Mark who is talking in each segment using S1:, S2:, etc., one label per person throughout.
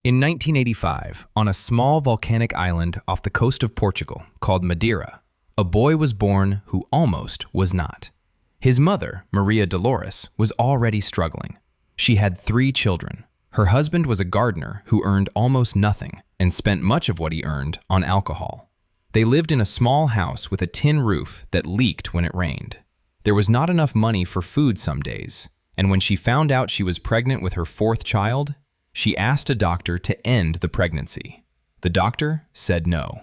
S1: In 1985, on a small volcanic island off the coast of Portugal called Madeira, a boy was born who almost was not. His mother, Maria Dolores, was already struggling. She had 3 children. Her husband was a gardener who earned almost nothing and spent much of what he earned on alcohol. They lived in a small house with a tin roof that leaked when it rained. There was not enough money for food some days, and when she found out she was pregnant with her 4th child, she asked a doctor to end the pregnancy. The doctor said no.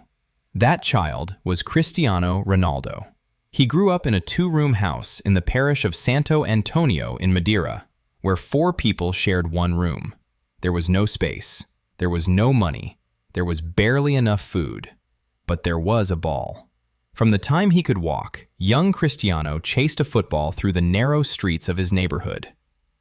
S1: That child was Cristiano Ronaldo. He grew up in a 2-room house in the parish of Santo Antonio in Madeira, where 4 people shared one room. There was no space. There was no money. There was barely enough food. But there was a ball. From the time he could walk, young Cristiano chased a football through the narrow streets of his neighborhood.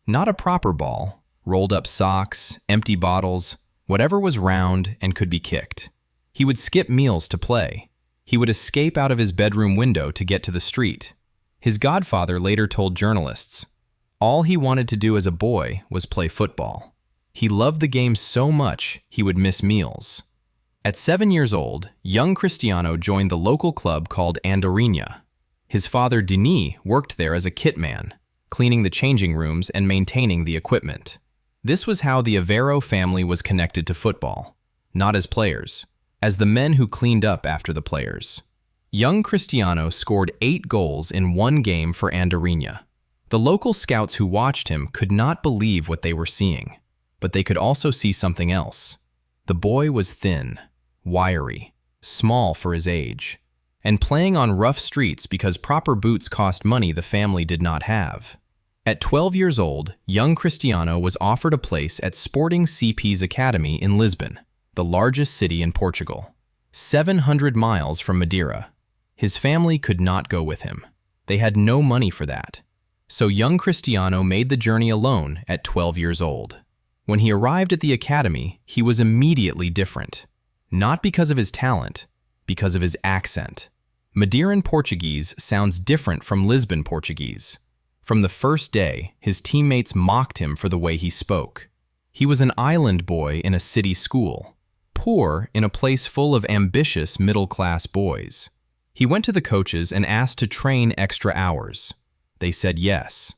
S1: Not a proper ball. Rolled up socks, empty bottles, whatever was round and could be kicked. He would skip meals to play. He would escape out of his bedroom window to get to the street. His godfather later told journalists, all he wanted to do as a boy was play football. He loved the game so much he would miss meals. At 7 years old, young Cristiano joined the local club called Madeira. His father, Denis, worked there as a kit man, cleaning the changing rooms and maintaining the equipment. This was how the Aveiro family was connected to football, not as players, as the men who cleaned up after the players. Young Cristiano scored 8 goals in one game for Madeira. The local scouts who watched him could not believe what they were seeing, but they could also see something else. The boy was thin, wiry, small for his age, and playing on rough streets because proper boots cost money the family did not have. At 12 years old, young Cristiano was offered a place at Sporting CP's academy in Lisbon, the largest city in Portugal, 700 miles from Madeira. His family could not go with him. They had no money for that. So young Cristiano made the journey alone at 12 years old. When he arrived at the academy, he was immediately different. Not because of his talent, because of his accent. Madeiran Portuguese sounds different from Lisbon Portuguese. From the first day, his teammates mocked him for the way he spoke. He was an island boy in a city school, poor in a place full of ambitious middle-class boys. He went to the coaches and asked to train extra hours. They said yes.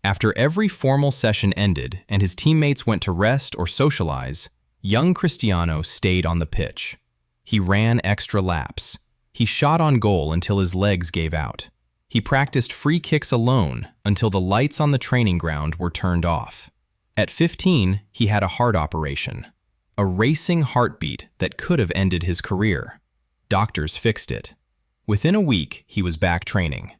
S1: After every formal session ended and his teammates went to rest or socialize, young Cristiano stayed on the pitch. He ran extra laps. He shot on goal until his legs gave out. He practiced free kicks alone until the lights on the training ground were turned off. At 15, he had a heart operation, a racing heartbeat that could have ended his career. Doctors fixed it. Within a week, he was back training.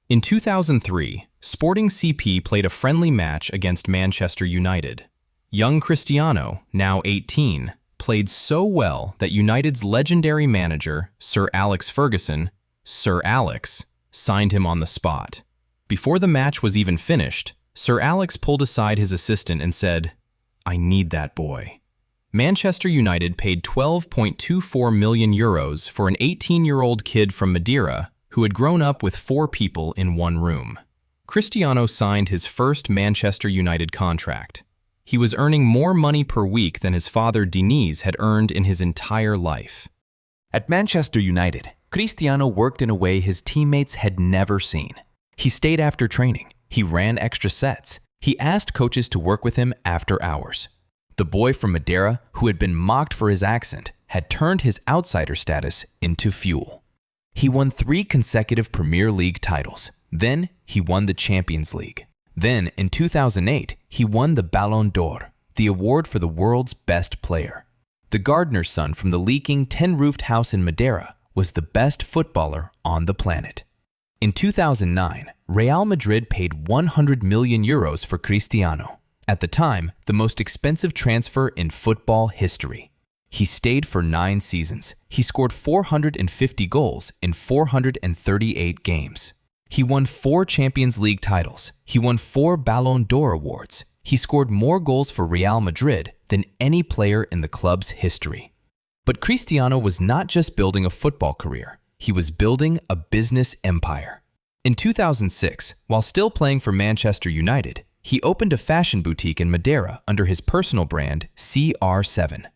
S1: In 2003, Sporting CP played a friendly match against Manchester United. Young Cristiano, now 18, played so well that United's legendary manager, Sir Alex Ferguson, Sir Alex, signed him on the spot. Before the match was even finished, Sir Alex pulled aside his assistant and said, "I need that boy." Manchester United paid €12.24 million for an 18-year-old kid from Madeira who had grown up with 4 people in one room. Cristiano signed his first Manchester United contract. He was earning more money per week than his father Denis had earned in his entire life.
S2: At Manchester United, Cristiano worked in a way his teammates had never seen. He stayed after training. He ran extra sets. He asked coaches to work with him after hours. The boy from Madeira, who had been mocked for his accent, had turned his outsider status into fuel. He won 3 consecutive Premier League titles. Then he won the Champions League. Then, in 2008, he won the Ballon d'Or, the award for the world's best player. The gardener's son from the leaking 10-roofed house in Madeira was the best footballer on the planet. In 2009, Real Madrid paid €100 million for Cristiano, at the time the most expensive transfer in football history. He stayed for 9 seasons. He scored 450 goals in 438 games. He won 4 Champions League titles. He won 4 Ballon d'Or awards. He scored more goals for Real Madrid than any player in the club's history. But Cristiano was not just building a football career. He was building a business empire. In 2006, while still playing for Manchester United, He opened a fashion boutique in Madeira under his personal brand CR7.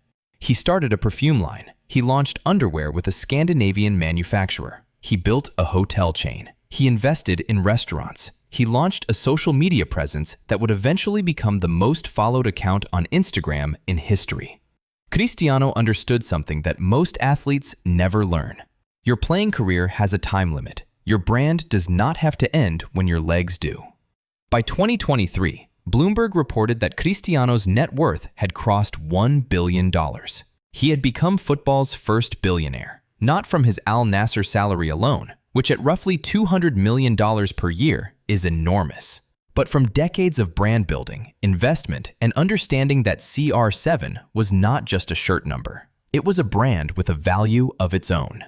S2: He started a perfume line. He launched underwear with a Scandinavian manufacturer. He built a hotel chain. He invested in restaurants. He launched a social media presence that would eventually become the most followed account on Instagram in history. Cristiano understood something that most athletes never learn. Your playing career has a time limit. Your brand does not have to end when your legs do. By 2023, Bloomberg reported that Cristiano's net worth had crossed $1 billion. He had become football's first billionaire, not from his Al Nassr salary alone, which at roughly $200 million per year is enormous, but from decades of brand building, investment, and understanding that CR7 was not just a shirt number. It was a brand with a value of its own.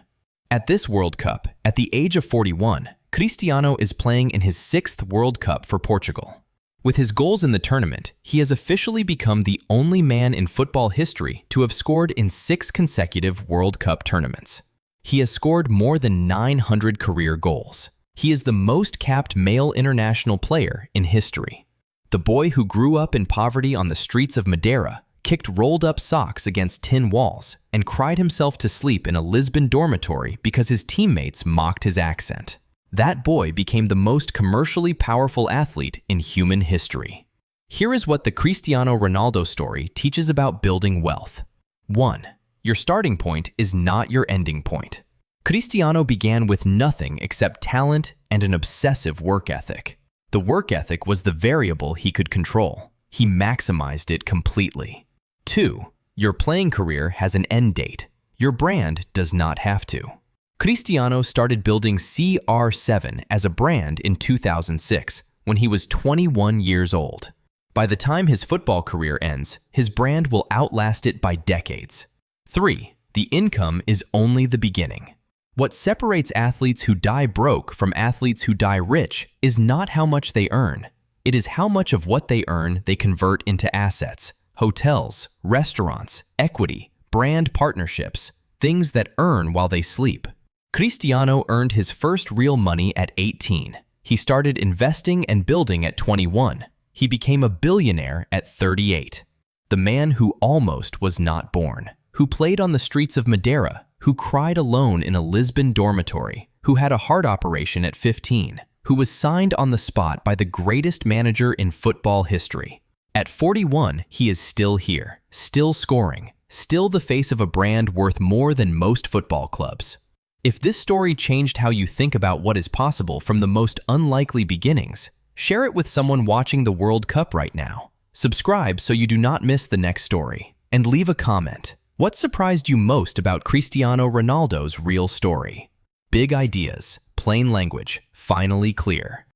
S2: At this World Cup, at the age of 41, Cristiano is playing in his 6th World Cup for Portugal. With his goals in the tournament, he has officially become the only man in football history to have scored in 6 consecutive World Cup tournaments. He has scored more than 900 career goals. He is the most capped male international player in history. The boy who grew up in poverty on the streets of Madeira, kicked rolled-up socks against tin walls, and cried himself to sleep in a Lisbon dormitory because his teammates mocked his accent. That boy became the most commercially powerful athlete in human history. Here is what the Cristiano Ronaldo story teaches about building wealth. 1. Your starting point is not your ending point. Cristiano began with nothing except talent and an obsessive work ethic. The work ethic was the variable he could control. He maximized it completely. 2. Your playing career has an end date. Your brand does not have to. Cristiano started building CR7 as a brand in 2006 when he was 21 years old. By the time his football career ends, his brand will outlast it by decades. 3. The income is only the beginning. What separates athletes who die broke from athletes who die rich is not how much they earn. It is how much of what they earn they convert into assets, hotels, restaurants, equity, brand partnerships, things that earn while they sleep. Cristiano earned his first real money at 18. He started investing and building at 21. He became a billionaire at 38. The man who almost was not born, who played on the streets of Madeira, who cried alone in a Lisbon dormitory, who had a heart operation at 15, who was signed on the spot by the greatest manager in football history. At 41, he is still here, still scoring, still the face of a brand worth more than most football clubs. If this story changed how you think about what is possible from the most unlikely beginnings, share it with someone watching the World Cup right now. Subscribe so you do not miss the next story, and leave a comment. What surprised you most about Cristiano Ronaldo's real story? Big ideas, plain language, finally clear.